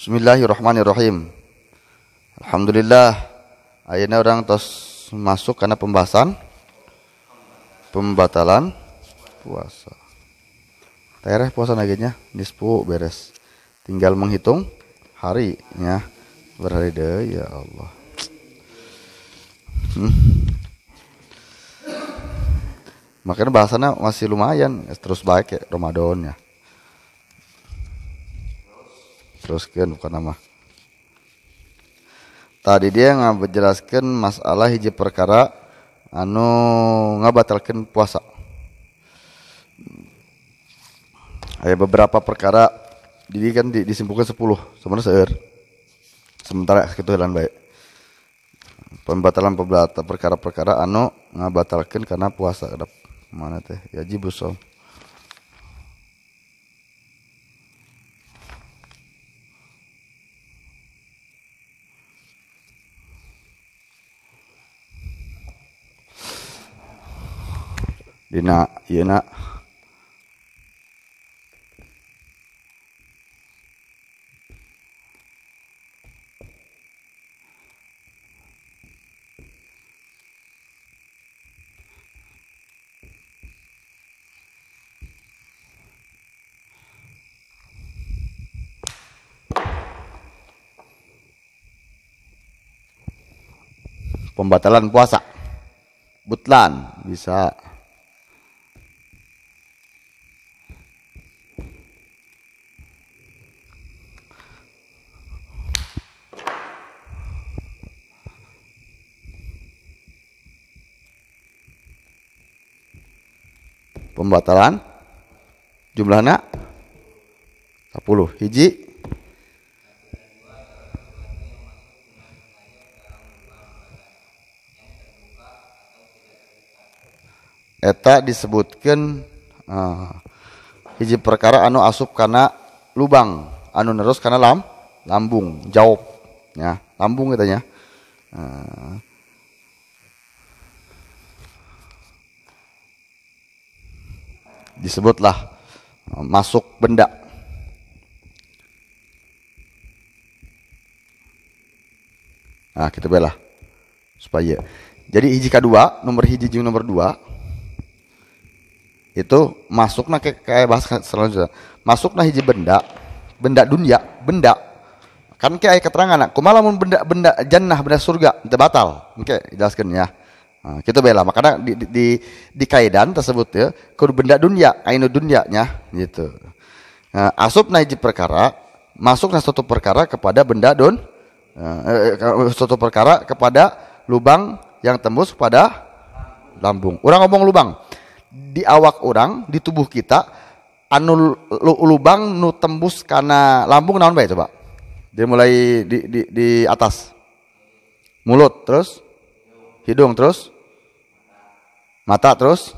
Bismillahirrahmanirrahim. Alhamdulillah. Ayeuna orang tos masuk karena pembahasan pembatalan puasa. Tereh puasa naginya nisfu beres. Tinggal menghitung harinya. Berhari deui ya Allah. Makanya bahasanya masih lumayan, terus baik ya Ramadan ya. Teruskan bukan nama. Tadi dia ngajelaskeun masalah hiji perkara anu ngabatalkeun puasa. Aya beberapa perkara jadi kan disimpulkan 10, sebenarnya seueur. Sementara kitu heula bae. Pembatalan perkara-perkara anu ngabatalkeun karena puasa. Mana teh? Yajib shaum. Dina ieu na pembatalan puasa. Butlan bisa. Pembatalan jumlahna 10 hiji eta disebutkeun hiji perkara anu asup kana lubang anu nerus kana lambung jawab ya lambung katanya disebutlah masuk benda. Nah, kita belah supaya. Jadi hiji kedua, nomor hiji jeung nomor 2 itu masukna kayak bahas selanjutnya. Masukna hiji benda dunia, benda. Kan kayak keterangan kumaha lamun benda jannah, benda surga teu batal. Engke jelaskeun ya. Nah, kita bela makanya di kaidan tersebut ya kudu benda dunia ainu dunyanya gitu. Nah, asupna hiji perkara masukna suatu perkara kepada benda suatu perkara kepada lubang yang tembus pada lambung. Urang ngomong lubang di awak orang di tubuh kita anu lubang nu tembus kana lambung naon bae coba. Dia mulai di atas mulut terus hidung terus mata terus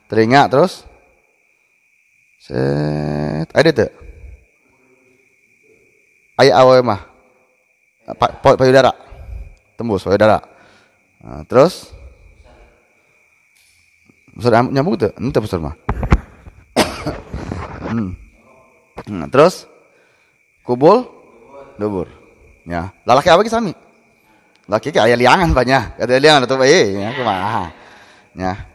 telinga terus ada tuh aya awewe mah payudara tembus payudara terus besar nyambung tuh ente besar mah terus kubul dubur ya lalaki apa sami laki ke aya liangan banyak, ada liangan atau ya kumaha. Ya.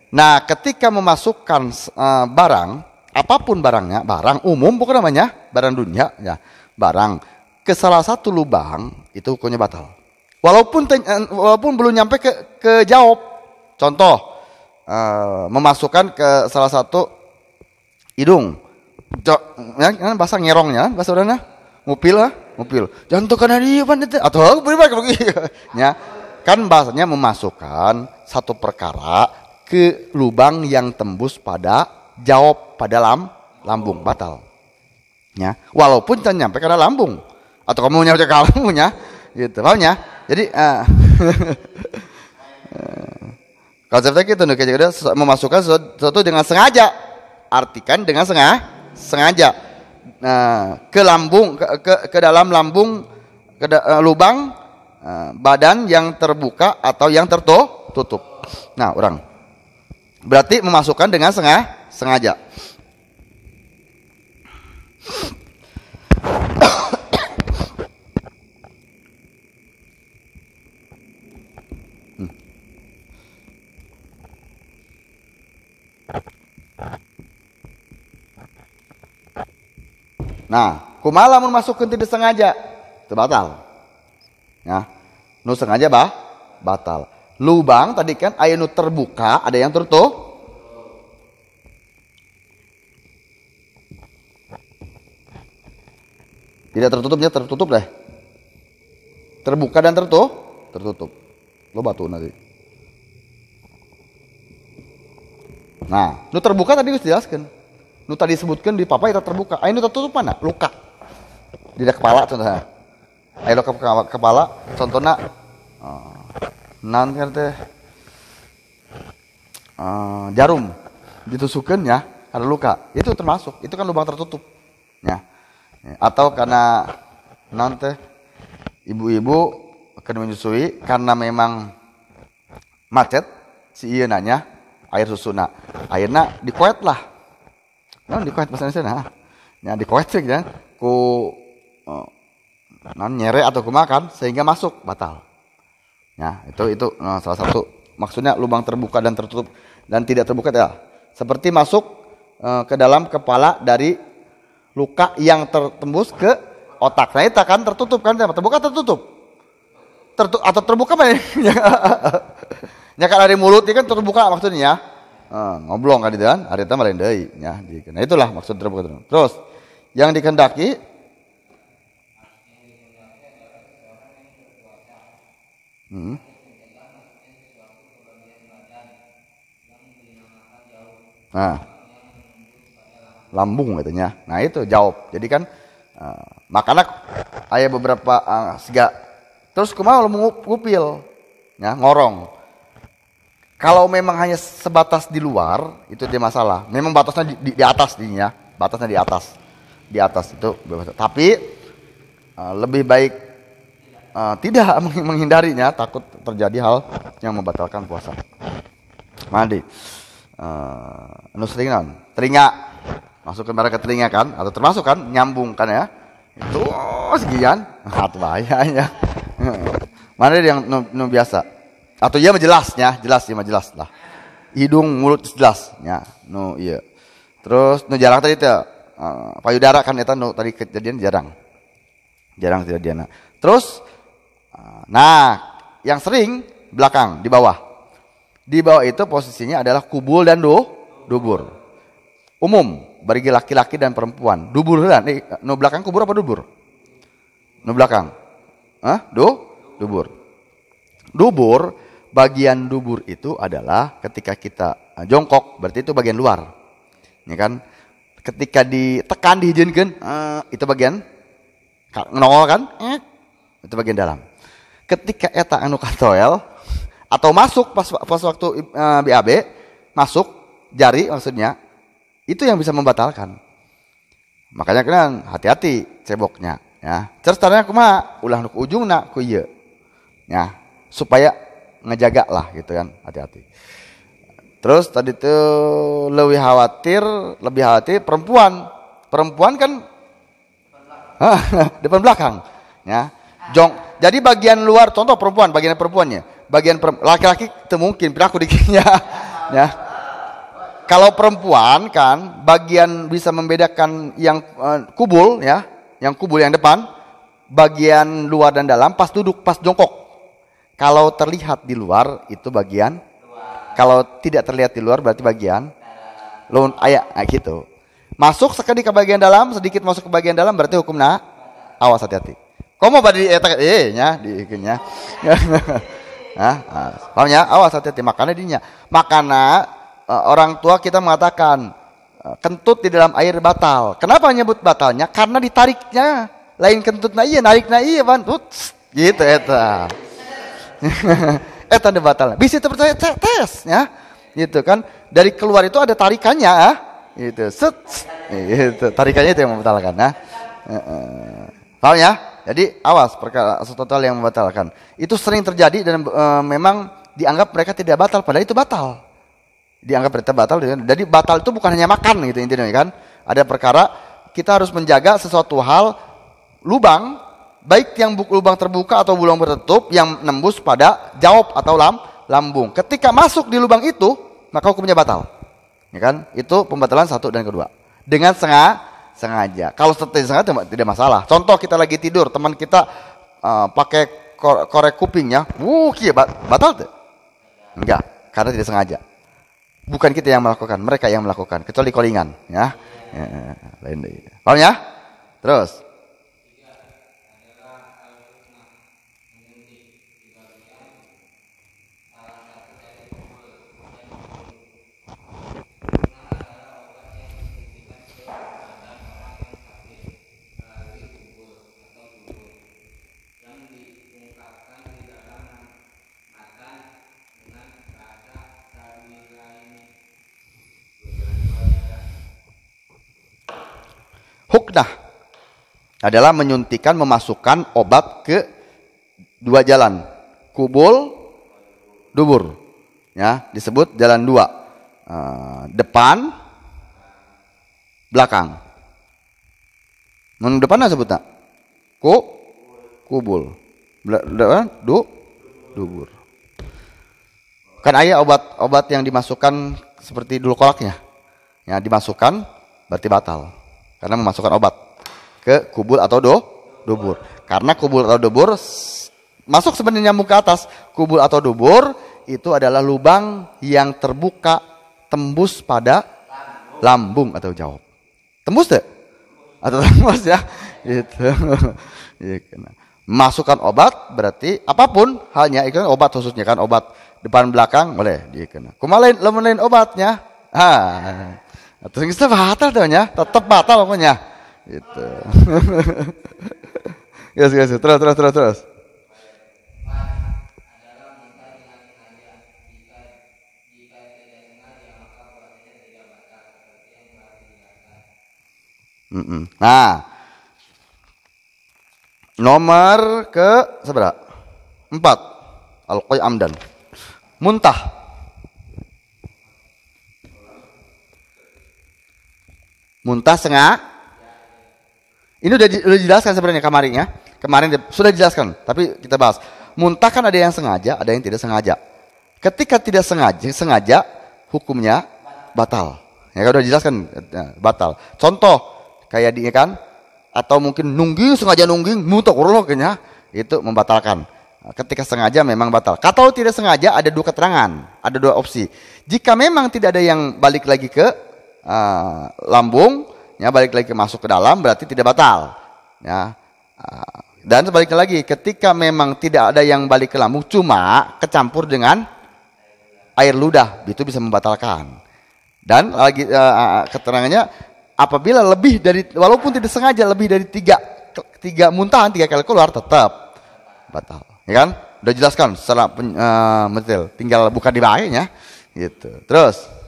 Nah, ketika memasukkan barang, apapun barangnya, barang umum bukan namanya, barang dunia, ya, barang ke salah satu lubang itu hukumnya batal. Walaupun belum nyampe ke jawab. Contoh, memasukkan ke salah satu hidung, ya, bahasa ngerongnya, bahasa urangna, ngupil. Jangan tukar dia atau ya kan bahasanya memasukkan satu perkara ke lubang yang tembus pada jawab pada lambung batal ya walaupun jangan nyampe karena lambung atau kamu nyampe ke lambungnya gitu pahamnya jadi konsepnya gitu nih kayak memasukkan sesuatu dengan sengaja artikan dengan sengaja ke lambung ke dalam lambung lubang badan yang terbuka atau yang tertutup. Nah, orang berarti memasukkan dengan sengaja. Nah, kumaha lamun masukkeun tidak sengaja, itu batal. Ya. Nu sengaja batal. Lubang tadi kan aya nu terbuka, ada yang tertutup. Tidak tertutupnya tertutup deh. Terbuka dan tertutup. Lo batu nanti. Nah, nu terbuka tadi harus dijelaskan. Nu tadi sebutkan di papa itu terbuka. Ayo nu tertutup mana? Luka. Di kepala contohnya. Ayo luka kepala contohnya nan teh jarum ditusukkan ya, ada luka. Itu termasuk. Itu kan lubang tertutup. Ya. Atau karena nanti ibu-ibu akan menyusui karena memang macet si iya nanya air susuna airnya dikuet lah non dikuet bahasa Indonesia ya dikuet sih kan ku non nyere atau kumakan sehingga masuk batal ya itu salah satu maksudnya lubang terbuka dan tertutup dan tidak terbuka ya seperti masuk ke dalam kepala dari luka yang tertembus ke otak. Nah itu kan tertutup kan? Terbuka tertutup? Atau terbuka apa ya? Ya kan dari mulut ini kan terbuka maksudnya. Ngoblong kan itu kan? Hari itu malah deui ya. Nah itulah maksud terbuka. Terus yang dikehendaki lambung katanya. Nah itu jawab. Jadi kan makanya ada beberapa sega terus kumaha lu ngupil ya ngorong. Kalau memang hanya sebatas di luar itu dia masalah. Memang batasnya di atas dinya, batasnya di atas. Di atas itu bebas. Tapi lebih baik tidak menghindarinya takut terjadi hal yang membatalkan puasa. Mandi. Anu sering naon? Telinga. Masukkan barang ke telinga kan atau termasuk kan nyambung kan ya itu sekian bahayanya mana yang nu biasa atau iya jelasnya jelas lah hidung mulut jelas ya nu iya terus nu jarang tadi teh payudara kan eta nu tadi kejadian jarang kejadian terus nah yang sering belakang di bawah itu posisinya adalah kubul dan dubur umum bagi laki-laki dan perempuan. Dubur kan? No belakang kubur apa dubur? No belakang. Dubur. Dubur, bagian dubur itu adalah ketika kita jongkok, berarti itu bagian luar. Ya kan? Ketika ditekan, dihijeunkeun, itu bagian nongol kan? Itu bagian dalam. Ketika eta anu katoel atau masuk pas waktu BAB, masuk jari maksudnya itu yang bisa membatalkan. Makanya kan hati-hati ceboknya ya. Terus tanya kumaha ulah nu ujungna ku ieu. Ya, supaya ngejaga lah gitu kan, hati-hati. Terus tadi tuh lebih khawatir perempuan. Perempuan kan depan belakang ya. Jadi bagian luar contoh perempuan, bagian perempuannya. Bagian laki-laki itu mungkin perilaku dikitnya ya. Kalau perempuan kan bagian bisa membedakan yang kubul ya, yang kubul yang depan, bagian luar dan dalam pas duduk, pas jongkok. Kalau terlihat di luar itu bagian luar. Kalau tidak terlihat di luar berarti bagian dalam. Gitu. Masuk sekali ke bagian dalam, sedikit masuk ke bagian dalam berarti hukumna awas hati-hati. Komo badi eta nya diikeunnya. Paham ya? Awas hati-hati makanya dinya. Makana orang tua kita mengatakan kentut di dalam air batal. Kenapa nyebut batalnya? Karena ditariknya. Lain kentutna iya, narikna iya ban. Gitu eta. Eta de batalnya. Bisa terpercaya tes ya. Gitu kan. Dari keluar itu ada tarikannya, gitu. Set. Gitu. Tarikannya itu yang membatalkan, nah. Paham ya? Jadi awas perkara total yang membatalkan. Itu sering terjadi dan memang dianggap mereka tidak batal padahal itu batal. Dianggap berita batal. Jadi batal itu bukan hanya makan gitu intinya kan. Ada perkara kita harus menjaga sesuatu hal lubang baik yang lubang terbuka atau lubang tertutup yang nembus pada jawab atau lambung. Ketika masuk di lubang itu maka hukumnya batal. Ya kan? Itu pembatalan satu dan kedua. Dengan sengaja. Kalau tidak sengaja tidak masalah. Contoh kita lagi tidur, teman kita pakai korek kupingnya, batal tuh? Enggak, karena tidak sengaja. Bukan kita yang melakukan, mereka yang melakukan. Kecuali callingan, ya. Lain deh. Paham ya? Terus. Huknah adalah menyuntikkan, memasukkan obat ke dua jalan, kubul, dubur, ya, disebut jalan dua, depan, belakang. Depan apa sebutnya? Kubul, dubur. Kan ada obat yang dimasukkan seperti dulu kolaknya, ya, dimasukkan berarti batal. Karena memasukkan obat ke kubul atau dubur. Karena kubul atau dubur masuk sebenarnya nyambung ke atas. Kubul atau dubur itu adalah lubang yang terbuka tembus pada lambung atau jawab. Tembus deh? Atau tembus ya? Gitu. Masukkan obat berarti apapun halnya, itu obat khususnya kan, obat depan belakang boleh dikena. Kumalain obatnya. Terus kita batal tuh ya, tetap batal pokoknya. Gitu. Yes. Terus. Nah, nomor ke seberapa? 4. Al-Qai amdan. Muntah. Muntah sengaja. Ini udah dijelaskan sebenarnya kemarin sudah dijelaskan, tapi kita bahas. Muntah kan ada yang sengaja, ada yang tidak sengaja. Ketika tidak sengaja hukumnya batal. Ya kan udah dijelaskan, batal. Contoh kayak dia kan, atau mungkin sengaja muntah urolognya, itu membatalkan. Ketika sengaja memang batal. Kalau tidak sengaja ada dua keterangan, ada dua opsi. Jika memang tidak ada yang balik lagi ke lambung, ya, balik lagi masuk ke dalam, berarti tidak batal, ya. Dan sebaliknya lagi, ketika memang tidak ada yang balik ke lambung, cuma kecampur dengan air ludah, itu bisa membatalkan. Dan lagi keterangannya, apabila lebih dari, walaupun tidak sengaja, lebih dari tiga muntahan, 3 kali keluar, tetap batal, ya kan? Udah jelaskan secara mendetail, tinggal buka di bahayanya, gitu. Terus.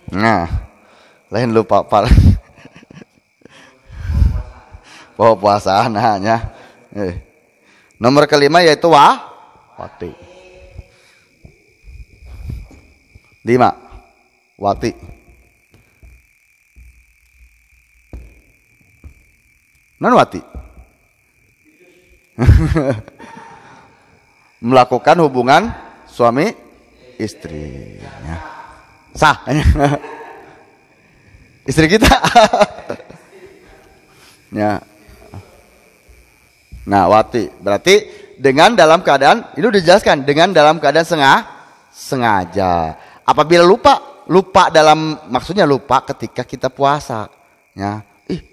Nah, lain lupa pak. Bawa puasa nanya. Nomor kelima yaitu wati. 5. Wati. Non wati. Melakukan hubungan suami istri. Ya. Sah. Istri kita. Ya. Nah, wati berarti dengan dalam keadaan, ini udah dijelaskan, dengan dalam keadaan sengaja. Apabila lupa dalam, maksudnya lupa ketika kita puasa, ya.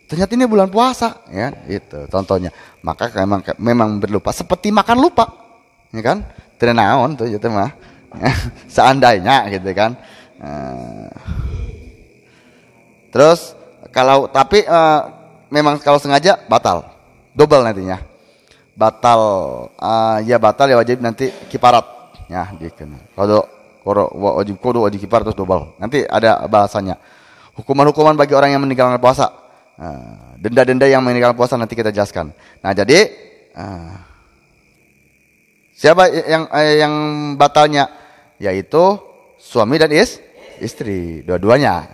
Ternyata ini bulan puasa, ya, itu contohnya. Maka memang berlupa, seperti makan lupa, ya kan? Tidak naon tuh itu mah. Seandainya gitu kan. Terus memang kalau sengaja batal, double nantinya. Batal ya wajib nanti kiparat, ya, dikena. Wajib kiparat terus double. Nanti ada bahasannya. Hukuman bagi orang yang meninggalkan puasa. Denda-denda yang meninggalkan puasa nanti kita jelaskan. Nah, jadi siapa yang batalnya? Yaitu suami dan istri, dua-duanya,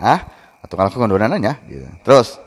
atau kalau kedua-duanya, gitu. Terus,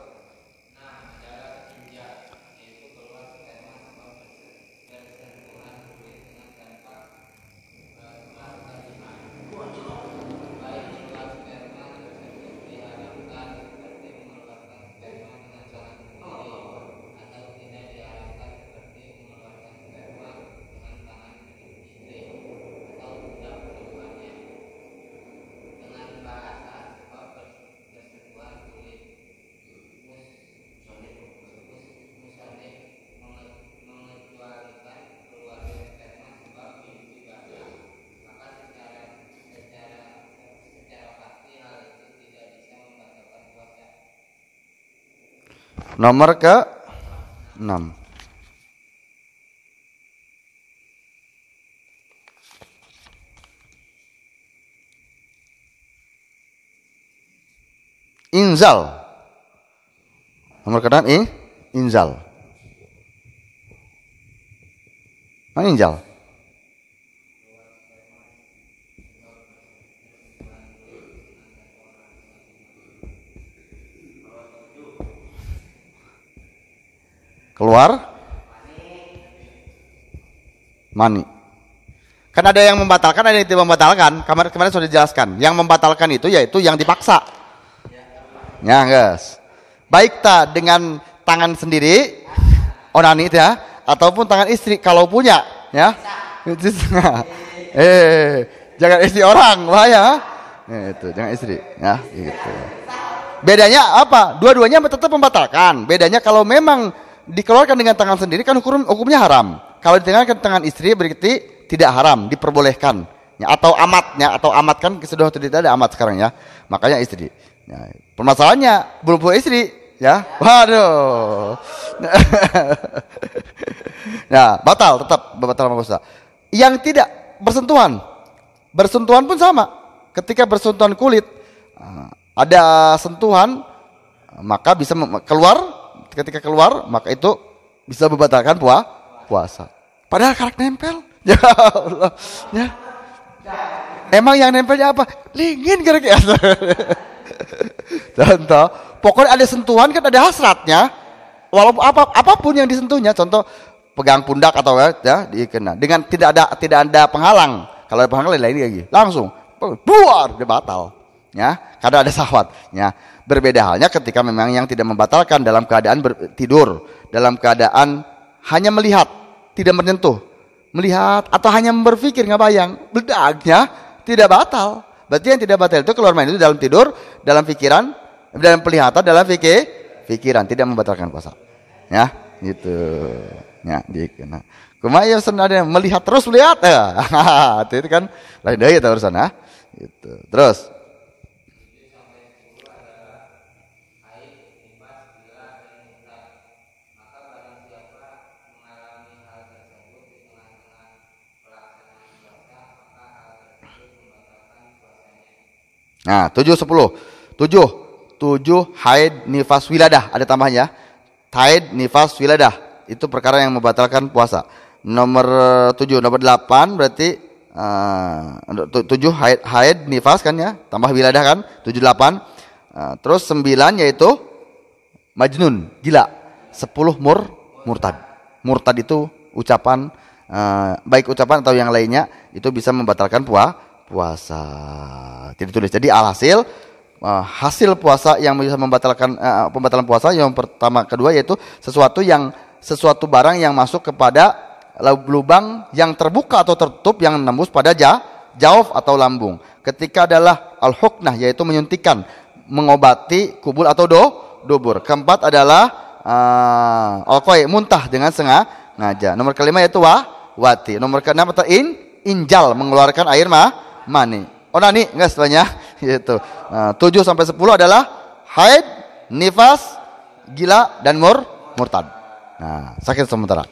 Nomor ke 6. Inzal. Nomor ke-6 inzal. Mana inzal? Keluar mani. Kan ada yang membatalkan, ada yang tidak membatalkan. Kemarin sudah dijelaskan. Yang membatalkan itu yaitu yang dipaksa. Ya, guys. Baik tak dengan tangan sendiri, onani itu ya, ataupun tangan istri kalau punya, ya. Jangan istri orang, bahaya. Itu, jangan istri, ya, gitu. Bedanya apa? Dua-duanya tetap membatalkan. Bedanya kalau memang dikeluarkan dengan tangan sendiri kan hukumnya haram. Kalau dikeluarkan tangan istri berarti tidak haram, diperbolehkan. Ya, atau amat kan sudah tidak ada amat sekarang ya. Makanya istri. Ya, permasalahannya belum punya istri, ya. Waduh. Nah, tetap batal puasa. Yang tidak bersentuhan pun sama. Ketika bersentuhan kulit, ada sentuhan, maka bisa keluar. Ketika keluar, maka itu bisa membatalkan puasa. Padahal karak nempel. Ya Allah. Ya. Emang yang nempelnya apa? Lingin kira-kira. Contoh, pokoknya ada sentuhan kan ada hasratnya. Walaupun apapun yang disentuhnya, contoh pegang pundak atau ya dikena. Dengan tidak ada penghalang. Kalau ada penghalang lain lagi. Langsung buar dia batal. Ya, karena ada syahwat. Ya, berbeda halnya ketika memang yang tidak membatalkan dalam keadaan tidur, dalam keadaan hanya melihat, tidak menyentuh. Melihat atau hanya berpikir ngabayang, bedagnya tidak batal. Berarti yang tidak batal itu keluar main itu dalam tidur, dalam pikiran, dalam penglihatan, dalam pikiran, tidak membatalkan puasa. Ya, gitu. Ya, dikena. Kumaya ada melihat terus melihat. Itu kan lain deui eta urusan ah. Gitu. Terus nah, 7 haid nifas wiladah ada tambahnya. Haid nifas wiladah itu perkara yang membatalkan puasa. Nomor 7, nomor 8 berarti 7 haid nifas kan ya, tambah wiladah kan, 7 8. Terus 9 yaitu majnun, gila. 10 murtad. Murtad itu ucapan baik ucapan atau yang lainnya itu bisa membatalkan puasa. Tidak tulis. Jadi alhasil hasil puasa yang bisa membatalkan pembatalan puasa yang pertama kedua yaitu sesuatu barang yang masuk kepada lubang yang terbuka atau tertutup yang menembus pada jauf atau lambung. Ketika adalah al-huknah yaitu menyuntikkan, mengobati kubul atau dubur. Keempat adalah al-qai muntah dengan sengaja. Nomor kelima yaitu wati. Nomor keenam atau injal mengeluarkan air mani. Onani enggak setelahnya gitu. 7 sampai 10 adalah haid, nifas, gila dan murtad. Nah, sakit sementara.